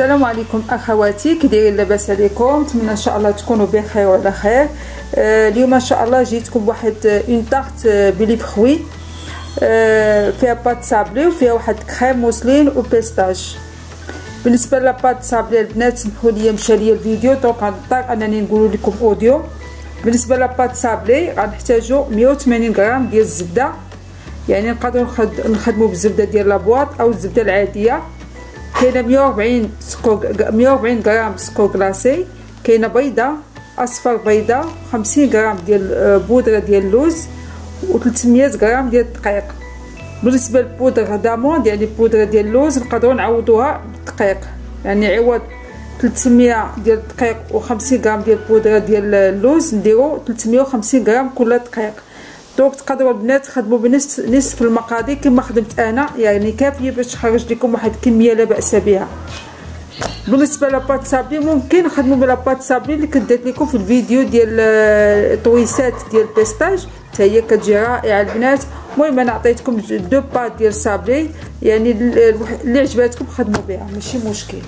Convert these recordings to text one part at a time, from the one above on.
السلام عليكم اخواتي، كي دايرين؟ لاباس عليكم؟ نتمنى ان شاء الله تكونوا بخير وعلى خير. اليوم ان شاء الله جيتكم واحد اون طارت بلي فخوي فيها بات صابلي وفيها واحد كريم موسلين وبيستاج. بالنسبه لاباط صابلي البنات سمحوا لي مشى لي الفيديو دونك غنضطر انني نقول لكم اوديو. بالنسبه لاباط صابلي غنحتاجوا 180 غرام ديال الزبده، يعني نقدروا نخدموا بالزبده ديال لابواط او الزبده العاديه. كاينه 140 غرام سكر كلاصي، كاينه بيضه اصفر بيضه، 50 غرام ديال بودره ديال اللوز و300 غرام ديال الدقيق. بالنسبه للبودره داموند يعني البودره ديال اللوز نقدروا نعوضوها بالدقيق، يعني عوض 300 ديال الدقيق و50 غرام ديال البودره ديال اللوز نديرو 350 غرام كل دقيق. دونك تقدروا البنات تخدموا بنصف المقادير كما خدمت انا، يعني كافيه باش تخرج لكم واحد الكميه لا باس بها. بالنسبه لاباط صابلي ممكن نخدموا بلاباط صابلي اللي كنت درت لكم في الفيديو ديال الطويسات ديال البيستاج، حتى هي كتجي رائعه البنات. المهم انا عطيتكم دو باط ديال صابلي، يعني اللي عجباتكم خدموا بها ماشي مشكل.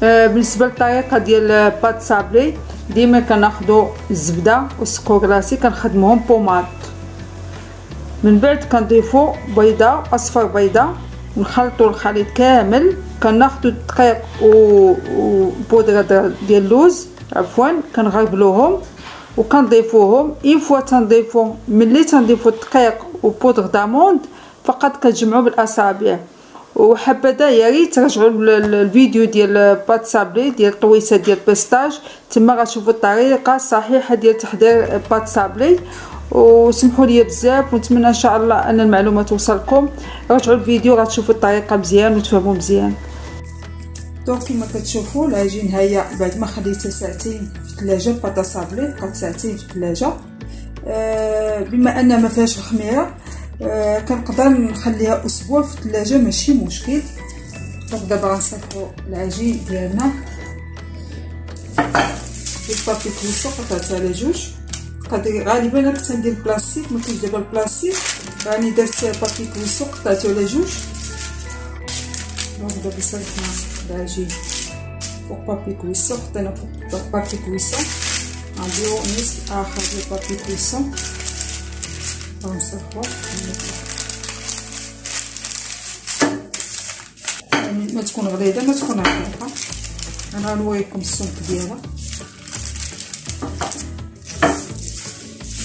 بالنسبه للطريقه ديال باط صابلي ديما كناخذوا الزبده والسكر كلاصي كنخدموهم بوماط، من بعد كنضيفوا بيضه اصفر بيضه ونخلطوا الخليط كامل. كناخذوا الدقيق وبودره ديال اللوز عفوا كنغربلوهم وكنضيفوهم. اين فوا تنضيفوا ملي تنضيفوا الدقيق وبودره داموند فقط كتجمعوا بالاصابع. وحبذا يا ريت ترجعوا الفيديو ديال باط صابلي ديال الطويسات ديال البيستاج، تما غتشوفوا الطريقه الصحيحه ديال تحضير باط صابلي. وسمحوا لي بزاف ونتمنى ان شاء الله ان المعلومه توصلكم. رجعوا الفيديو غتشوفوا الطريقه مزيان وتفهموا مزيان. دونك كما كتشوفوا العجين هيا بعد ما خليتها ساعتين في الثلاجه. باط صابلي بقات ساعتين في الثلاجه، بما ان ما فيهاش الخميره كنقدر نخليها اسبوع في الثلاجه ماشي مشكل. دونك دابا غنصفوا العجين ديالنا بالبابي كويسون، قطعتها على جوج. غالبا انا كنت ندير بلاستيك، ما كاينش دابا البلاستيك، راني درت بابي كويسون قطعته على جوج. دونك دابا صرفنا العجين فوق بابي كويسون، حطينا فوق بابي كويسون، غنديرو النصف الاخر ديال بابي كويسون غنصفوه. يعني ما تكون غليظه ما تكون رقيقه. انا غنوريكم السمك ديالها،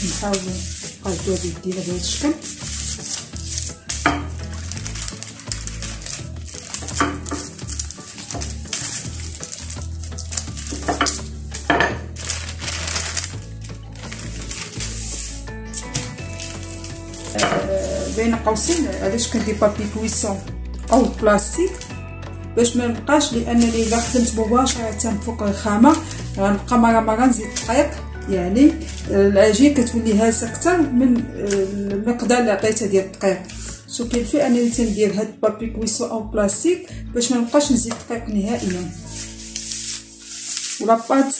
نحاول نقادوها بيدينا بهذا الشكل. بين قوسين علاش كندير بابي كويسون او بلاستيك باش ما نبقاش، لانني الا خدمت مباشره فوق الخامه غنبقى مره نزيد دقيق، يعني العجين كتولي هازه اكثر من المقدار اللي عطيتها ديال الدقيق. سو كيفي انني تندير هاد بابي كويسون او بلاستيك باش ما نبقاش نزيد دقيق نهائيا. ولاباط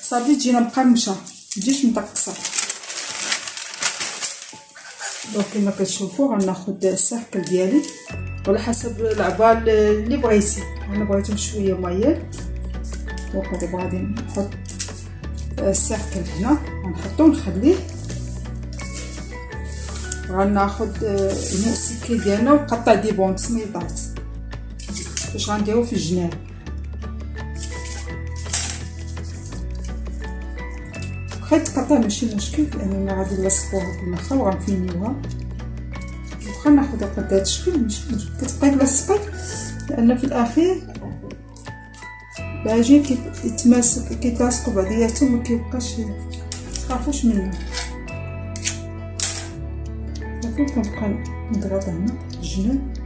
صافي تجينا مقرمشه متجيش مدقصه. دونك كما كتشوفوا غناخذ الساكل ديالي على حسب العبار اللي بغيتي. انا بغيتهم شويه مايل، دونك دابا غادي نحط الساكل هنا غنحطو ونخليه. غناخذ المؤسكي ديالنا ونقطع دي بون سميطات باش غنديرو في الجناب. بغيت تقطع ماشي مشكل، لاننا غادي نلصقوها بالمخا وغنفينيوها. واخا ناخذها بهذا الشكل ماشي كتبقاي تلصقي، لان في الاخير العجين كيتماسك كيتلاصقوا بعضياتهم ما كيبقاش. متخافوش منه. صافي كنبقى نضغط هنا الجناب.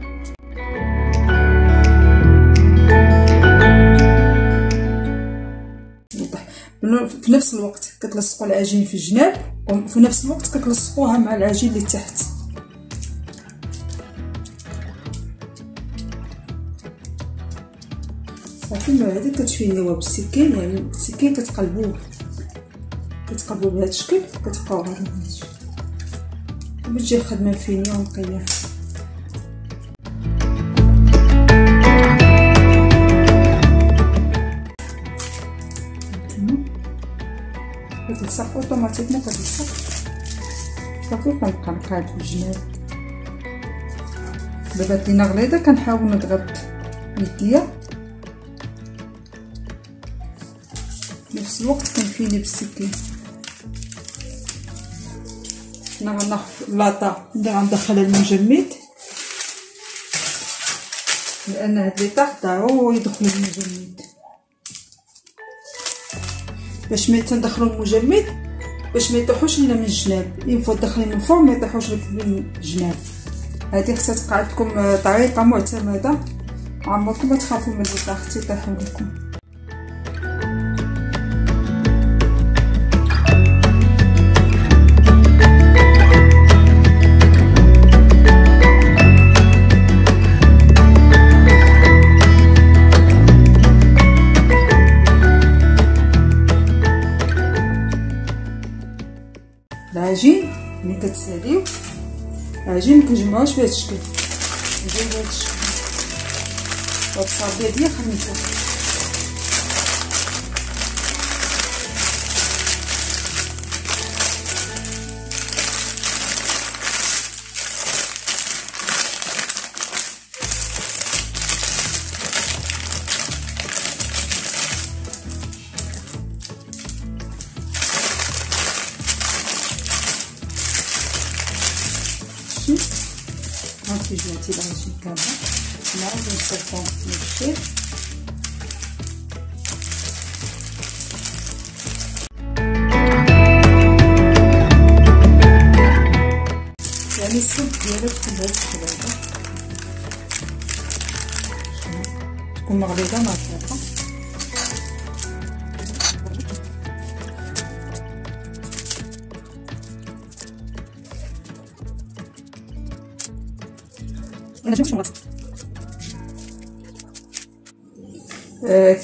في نفس الوقت كتلصقوا العجين في الجناب وفي نفس الوقت كتلصقوها مع العجين اللي تحت. صافي من بعد كتفينيوها بالسكين، يعني السكين كتقلبوه بهذا الشكل، كتبقاو غير بهذا الشكل باش تجي الخدمه فينيه ونقيه. كتلصق اوتوماتيكمون كتلصق صافي. كنبقى نقاد في الجناب. دابا دينا غليظه كنحاول نضغط يديا في نفس الوقت كنفيني بالسكين. انا غناخد لاطا غندخلها المجمد لان هاد لي طاح ضروري يدخلوا المجمد باش ملي تندخلوا المجمد باش ما يطيحوش لنا من الجناب. ينفع داخلين من الفرن ما يطيحوش لك من الجناب. هذه خصها تبقى عندكم طريقه معتمده، عمركم ما تخافوا من لي طاح تيطيحوا لكم. العجين ملي كتساليو العجين مكنجمعوش بهذا الشكل، نديرو بهذا الشكل. هاد الصابيه ديال 5 هاكي جمعتي العجين كامل. نعاود نصفو بالشيء. يعني الصوب ديالها تكون بهاد الشكل هذا، تكون مغليظه ناطقه.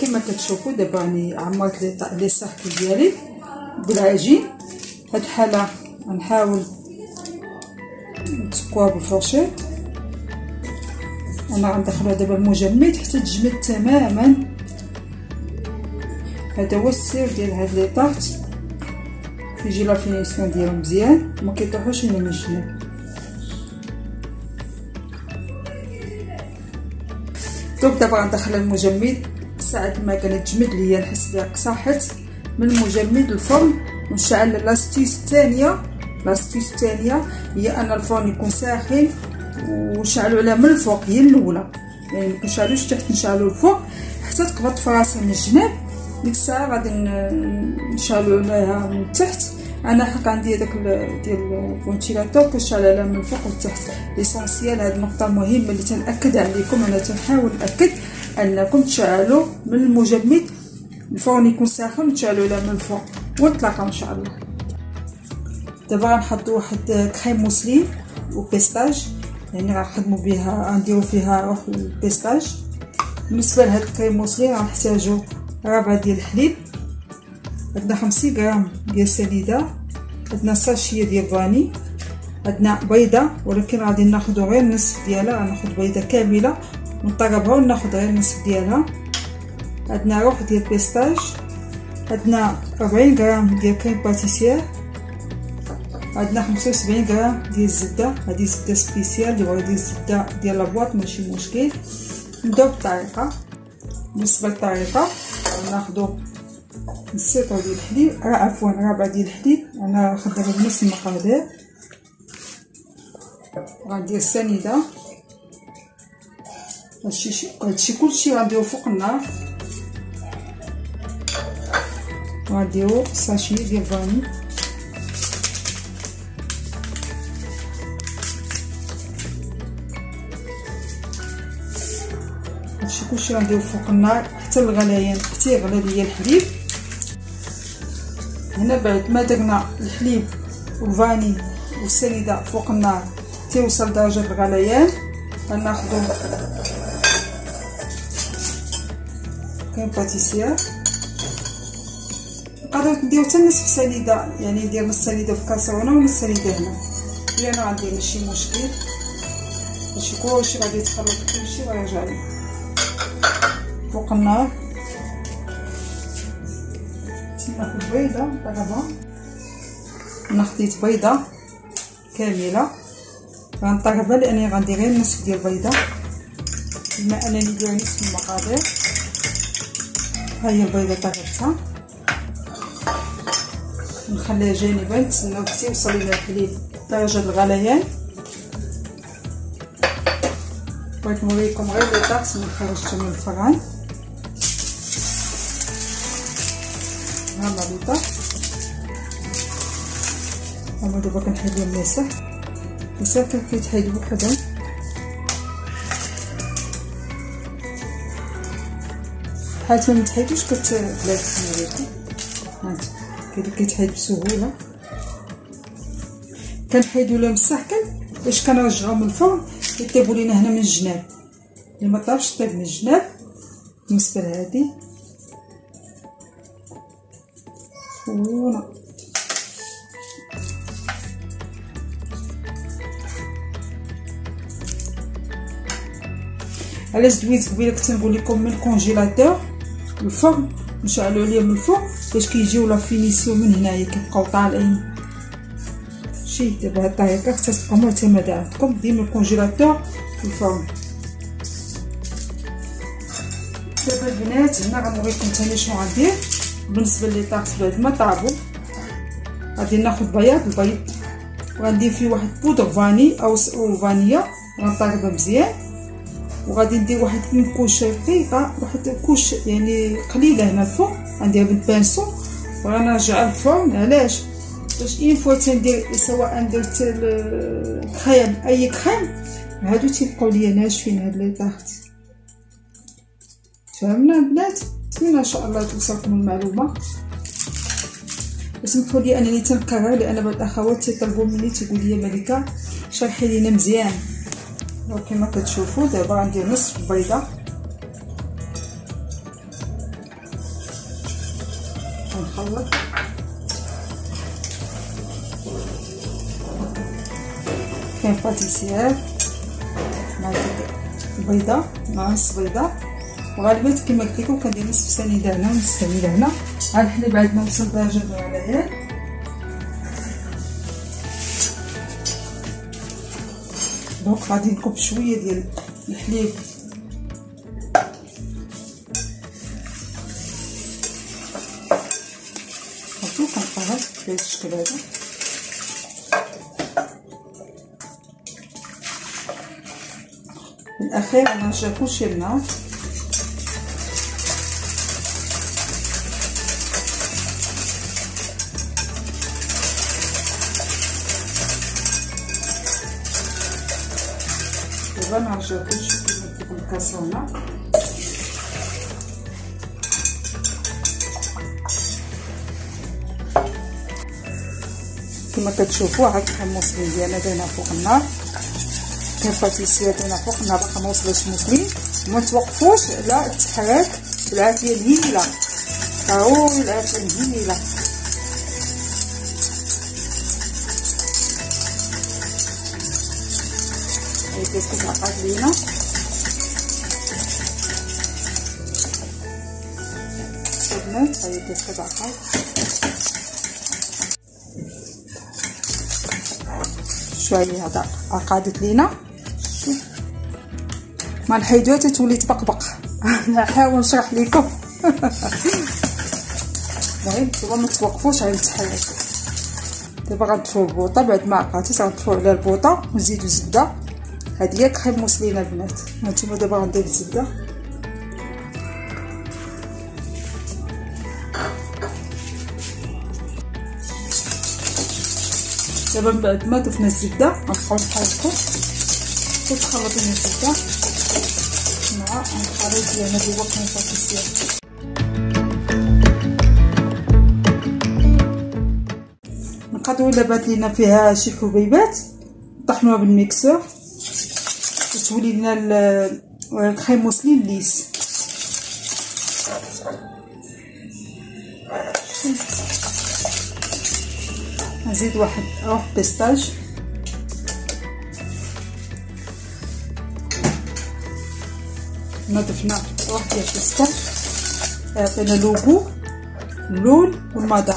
كما كتشوفوا دابا راني عمرت لي صاحكي ديالي بالعجين. هاد الحاله غنحاول نتكوها بالفرشيط. انا غندخلها دابا المجمد حتى تجمد تماما. هذا هو السر ديال هاد لي طارت، كيجي لا فينيسيون ديالهم مزيان وما كيطيحوش من الجناب. دابا غندخل المجمد. ساعه ما كنتجمد ليا نحس بها قصاحت من المجمد للفرن ونشعل لاستيس الثانيه. لاستيس الثانيه هي ان الفرن يكون ساخن ونشعلو عليها من الفوق، هي الاولى يعني ما كنشعلوش تحت، نشعلو الفوق حتى تقبض في راسها من الجناب. ديك الساعه غادي نشعلو عليها من التحت. انا حق عندي هذاك ديال الفونتيلاتور كنشعل عليها من الفوق والتحت. ليسونسيال هذه النقطه مهمه اللي تنأكد عليكم. انا تنحاول نأكد انكم تشعلوا من المجمد، الفرن يكون ساخن وتشعلوا عليها من الفوق. ونتلاقاو ان شاء الله. دابا غنحطوا واحد كريم موسلين وبيستاج، يعني غنخدموا بها غنديروا فيها روح البيستاج. بالنسبه لهاد الكريم موسلين غنحتاجوا ربع ديال الحليب، عندنا 50 غرام ديال سنيده، عندنا ساشيه ديال فاني، عندنا بيضه ولكن غادي ناخذ غير النصف ديالها. غناخذ بيضه كامله ونطربها وناخذ غير النصف ديالها. عندنا روح ديال بيستاج، عندنا 40 غرام ديال كريم باتيسير، عندنا 75 غرام ديال الزبده. هذه زبده سبيسيال، اللي بغا يدير الزبده ديال لابواط ماشي مشكل. نبداو بالطريقه. بالنسبه للطريقه غناخذوا نص لتر ديال الحليب، عفوا ربع ديال الحليب. انا خدامه بنص المقادير. غندير السنيده، هادشي كلشي غنديرو فوق النار. غنديرو ساشي ديال فاني، هادشي كلشي غنديرو فوق النار حتى الغليان، حتى يغلى ليا الحليب. هنا بعد ما درنا الحليب والفاني والسنيده فوق النار حتى يوصل درجه الغليان، غناخذو كريم باتيسير. نقدروا نديرو حتى نصف سنيده، يعني ندير نص سنيده في كاسرونه ونص سنيده هنا، اللي انا غندير ماشي مشكل. هادشي كلشي غادي يتخلط كلشي ويرجع لي فوق النار. ناخذ بيضه ضربها. انا خديت بيضه كامله غنطربها لاني غندير غير نصف ديال البيضه بما انني ندير نصف المقادير. ها هي البيضه طربتها، نخليها جانبا نتسناو حتى يوصل لنا الحليب درجه الغليان. بغيت نوريكم غير لي طاس اللي خرجتهم من الفران. هما لي طاس هما دابا كنحيدهم مليح بزاف كيتحيدوا بوحدهم. حيت ما متحيدوش كتبلات نوريكم هانت كيتحيد بسهوله. كنحيدو لهم مسحكن باش كنرجعوهم من الفرن يطيبوا لينا هنا من الجناب. اللي ما طابش طيب من الجناب بالنسبه لهادي زوينه. علاش دويت قبيله كنت نقول لكم من الكونجيلاتور الفرن نشعلوا عليه من الفوق باش كيجيو لا فينيسيون من هنايا كيبقاو طالعين. شي دابا هاد الطريقه خصها تبقى معتمده عندكم ديما الكونجيلاتور في الفرن. دابا البنات هنا غنوريكم ثاني شنو غندير بالنسبه لي طاقت بعد ما طابوا. غادي ناخذ بياض البيض وغندير فيه واحد بودر فاني او فانيا غنطربها مزيان، وغادي ندير واحد من كوش رقيقه واحد كوش يعني قليله هنا الفوق غندير بالبانسو وغنرجع الفرن. علاش؟ باش اين فوا تندير سواء درت الكريم اي كريم هادو تيبقاو ليا ناشفين هاد لي طاحت. فهمنا البنات؟ نتمنى ان شاء الله توصلكم المعلومه. اسمحوا لي انني تنكرر لان بعض الاخوات تيطلبوا مني تيقول لي ملكه شرحي لينا مزيان. كما كتشوفوا دابا غندير نصف البيضه ونخلط كاين باتيسير مع البيضه مع نص بيضه. وغالبا كما قلت لكم كندير نصف سنيده هنا ونصف سنيده هنا. ها الحليب عندنا وصل درجه الغليان. دونك غادي نكب شويه ديال الحليب هاكو كنقطعها بهذا الشكل هذا. في الاخير غنرجع كلشي للنار. دابا نرجع كلشي كما قلت لكم الكاسرونه. كما كتشوفوا هاك الموصلين ديالنا دايرين فوق النار. كاين باتيسير دايرين فوق النار باقا ما وصلش الموصلين. ما توقفوش على التحريك بالعافيه الهيله ضروري العافيه الهيله. هاي كتعقد لينا البنات. هاي كتعقد شويه هذا عقدت لينا. ما نحيدوها تتولي تبقبق. نحاول نشرح لكم. المهم نتوما ما توقفوش على التحريك. دابا غنطفيو البوطه بعد ما عقدت غنطفيو على البوطه ونزيدو الزبده. هادي هي كريم موسلينا البنات. هانتوما دابا غندير الزبده. دابا من بعد ما ضفنا الزبده غنبقاو نحركو وتخلط لنا الزبده مع الخليط ديالنا اللي هو كريم باتيسير. نقدروا الا بات لينا فيها شي حبيبات نطحنوها بالميكسور تولي لنا الكريم موسلين ليس. نزيد واحد بيستاج. نضفنا واحد ديال البيستاج يعطينا لوغو اللول والمضر.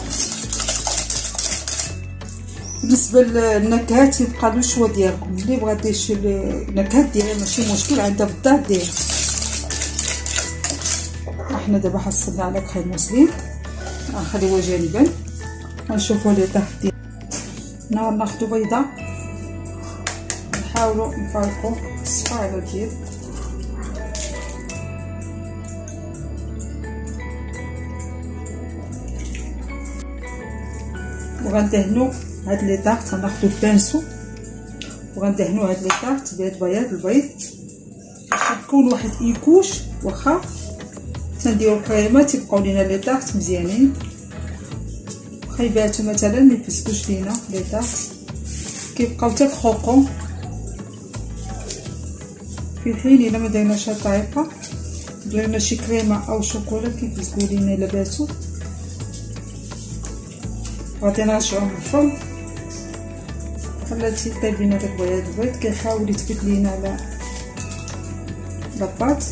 بالنسبه للنكهات يبقى له شوا ديالكم، اللي بغا دير شي نكهات ديالها ماشي مشكل، عندها في الدار دير. احنا دابا حصلنا على كريم موسلين، غنخليوها جانبا. غنشوفوا لي طاح ديالنا. ناخذ بيضه، نحاولوا نفرقوا الصفاره ديال وغندهنوا هاد لي طاحت. غناخذوا البانسو وغندهنوا هاد لي طاحت بهاد البيض باش تكون واحد ايكوش. واخا تنديرو الكريمه تيبقاو لينا لي طاحت مزيانين، خايباتو مثلا ما يفسدوش لينا لي طاحت، كيبقاو حتى كروكون. في حين الا ما درناش هاد الطريقه، درنا شي كريمه او شوكولا كيفسدو لينا لاباتو. غادي نرجعوهم للفرن. خلاتي طيب لينا داك البيض كيحاول يثبت لينا على لاباط.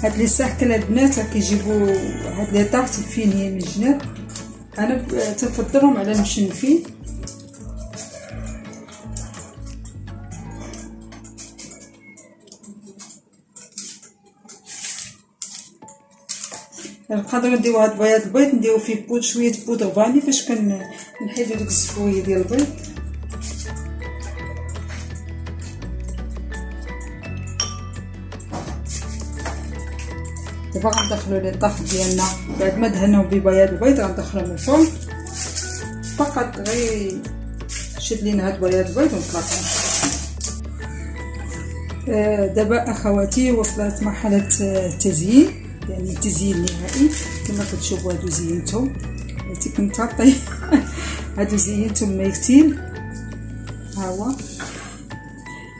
هاد لي ساحكل البنات كيجيبوا هاد لي طاحت فينيه من الجناب، انا تنفضلهم على المشنفين. نقدروا نديروا هاد البيض نديروا فيه شويه بودر فاني باش كنحيدوا ديك الزفويه ديال البيض. دابا غندخلوا لي طاح ديالنا بعد ما دهناو ببياض البيض، غندخلوهم الفرن. فقط غير شد لينا هاد بياض البيض ونطلقوه. دابا اخواتي وصلت مرحله التزيين، يعني التزيين النهائي. كما كتشوفوا هادو زينتهم، عرفتي كنت عطي هادو زينتهم ميكتين. ها هو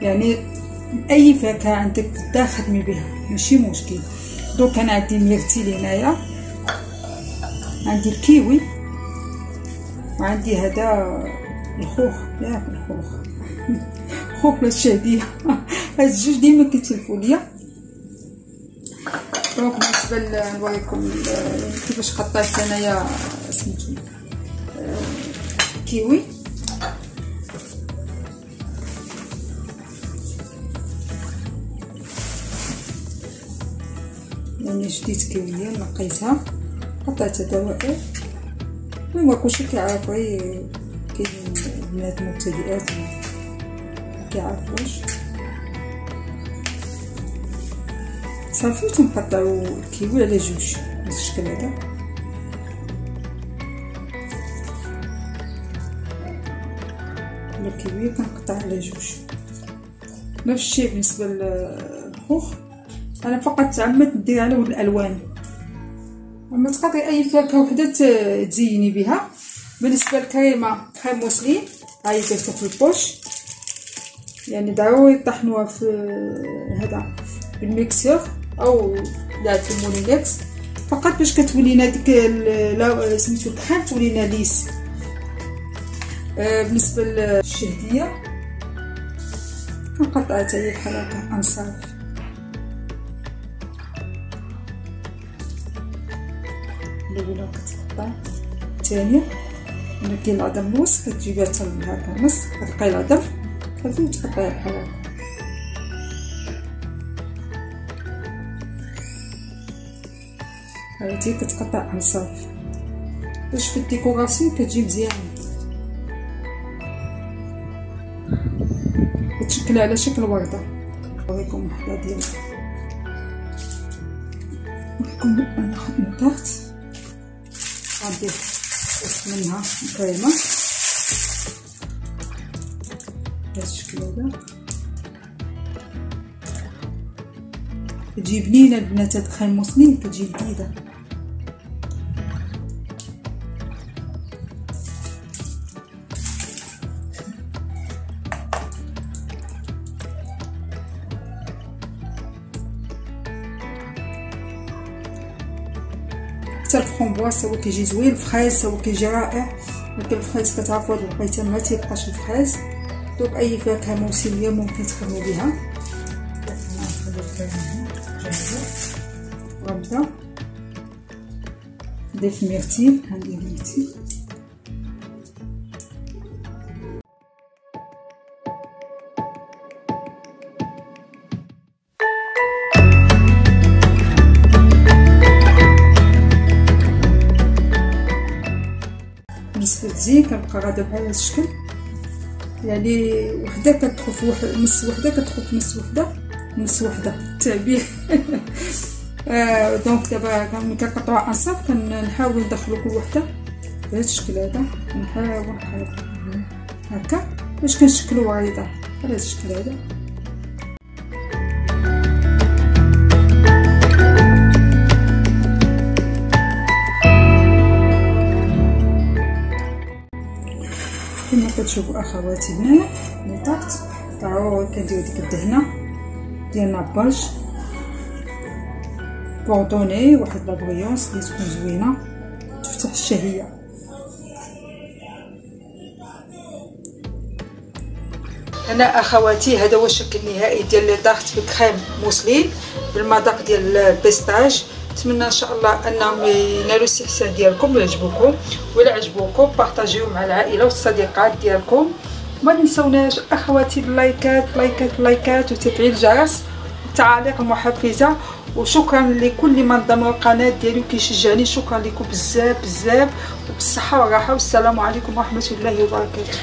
يعني اي فاكهه عندك في الدار خدمي بها ماشي مشكل. دوك انا عندي ميرتيل هنايا، عندي الكيوي، وعندي هذا الخوخ. ياك الخوخ خوخ الشهديه. هاد الجوج ديما كيتلفوا ليا. دونك بالنسبه نوريكم كيفاش قطعت انايا سميتو كيوي. يعني شديت كيويه نقيتها قطعتها دوائر. ما كلشي كيعرف، غير كاين بنات مبتدئات ما كيعرفوش. صافي تنقطعوا الكيوي على جوج بهذا الشكل هذا. الكيوي كنقطع على جوج. نفس الشيء بالنسبه للخوخ، انا فقط تعمدت ندير على ود الالوان. اما تقطعي اي فاكهه وحده تزيني بها. بالنسبه للكريمه كريم موسلين هاي درتها في البوش، يعني ضروري طحنوها في هذا بالميكسور او دارت المونيليكس فقط باش كتولينا ديك سميتو الكريم تولينا ليس. بالنسبه للشهديه كنقطعها حتى هي بحال هكا انصاف. الاولى كتقطع، الثانيه الا كاين العظم نص كتجيبها حتى هكا نص، كتلقاي العظم صافي وتقطعيها بحال هكا. هادي كتقطع انصاف باش في الديكوراسيون كتجي مزيانه، كتشكل على شكل ورده. نوريكم وحده ديال نوريكم. انا خدت من تحت غندير منها كريمه بهذا الشكل هذا. كتجي بنينه البنات هاد كريم موسلين، كتجي لذيذه. حتى الفرomboise هو كيجي زوين، الفريز هو كيجي رائع. ولكن الفريز كتعرفوا هاد الوقيته ما تيبقاش الفريز. دوك اي فاكهه موسميه ممكن تخدموا بها. هكذا. نضيف ميرتيل، هندير ميرتيل. بالنسبه للزين كنبقى غادا بحال هذا الشكل، يعني وحده كتدخل في واحد نص، وحده كتدخل في نص، وحده نص، وحده التعبير. دونك دابا ملي كنقطعوا انصاف كنحاول ندخلو كل وحده بهذا الشكل هذا، نحاول هكا باش كنشكلو عريضه بهذا الشكل هذا. كما كتشوفوا اخواتي هنايا لي طاقت طاعو كندير ديك الدهنه ديال ناباج بوردوني، واحد لابغيونس اللي تكون زوينه تفتح الشهيه. هنا اخواتي هذا هو الشكل النهائي ديال لي طاقت بكريم موسلين بالمذاق ديال البيستاج. نتمنى ان شاء الله انهم ينالوا الاستحسان ديالكم ويعجبوكم، ولا عجبوكم بارطاجيو مع العائله والصديقات ديالكم. ما تنسوناش اخواتي باللايكات لايكات لايكات وتفعيل الجرس والتعاليق المحفزه. وشكرا لكل من انضم للقناه ديالي وكيشجعني، شكرا لكم بزاف بزاف، وبالصحه والراحه، والسلام عليكم ورحمه الله وبركاته.